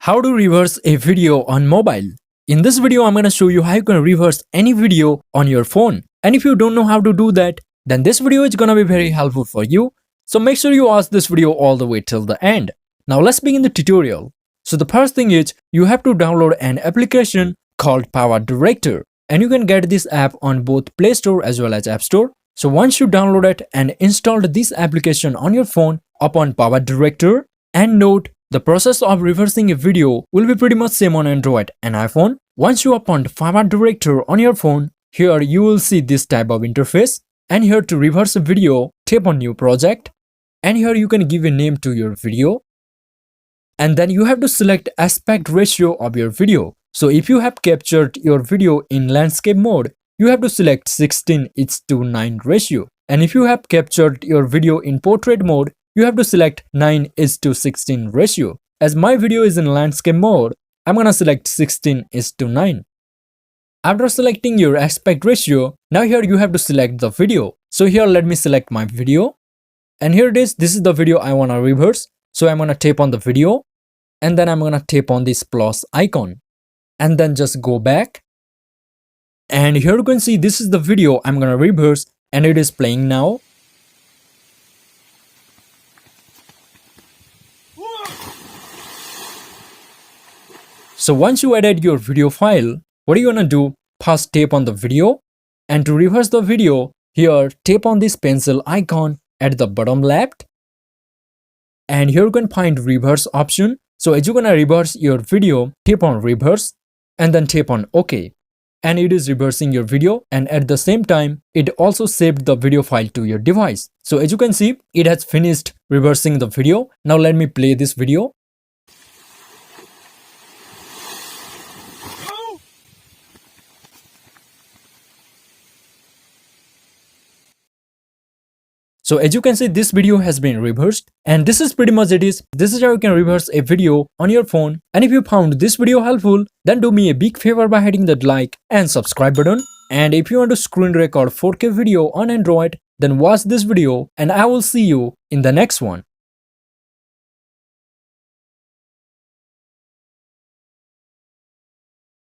How to reverse a video on mobile. In this video, I'm gonna show you how you can reverse any video on your phone. And if you don't know how to do that, then this video is gonna be very helpful for you. So make sure you watch this video all the way till the end. Now let's begin the tutorial. So the first thing is you have to download an application called PowerDirector. And you can get this app on both Play Store as well as App Store. So once you download it and installed this application on your phone, open PowerDirector and note the process of reversing a video will be pretty much same on Android and iPhone. Once you open PowerDirector on your phone, here you will see this type of interface. And here to reverse a video, tap on New Project. And here you can give a name to your video. And then you have to select aspect ratio of your video. So if you have captured your video in landscape mode, you have to select 16:9 ratio. And if you have captured your video in portrait mode, you have to select 9:16 ratio. As my video is in landscape mode, I'm gonna select 16:9. After selecting your aspect ratio, now here you have to select the video. So here let me select my video. And here it is, this is the video I wanna reverse. So I'm gonna tap on the video. And then I'm gonna tap on this plus icon. And then just go back. And here you can see this is the video I'm gonna reverse. And it is playing now. So once you added your video file, what are you gonna do? First tap on the video, and to reverse the video, here tap on this pencil icon at the bottom left, and here you can find reverse option. So as you're gonna reverse your video, tap on reverse and then tap on OK, and it is reversing your video, and at the same time it also saved the video file to your device. So as you can see, it has finished reversing the video. Now let me play this video. So as you can see, this video has been reversed, and this is pretty much it is. This is how you can reverse a video on your phone. And if you found this video helpful, then do me a big favor by hitting that like and subscribe button. And if you want to screen record 4K video on Android, then watch this video and I will see you in the next one.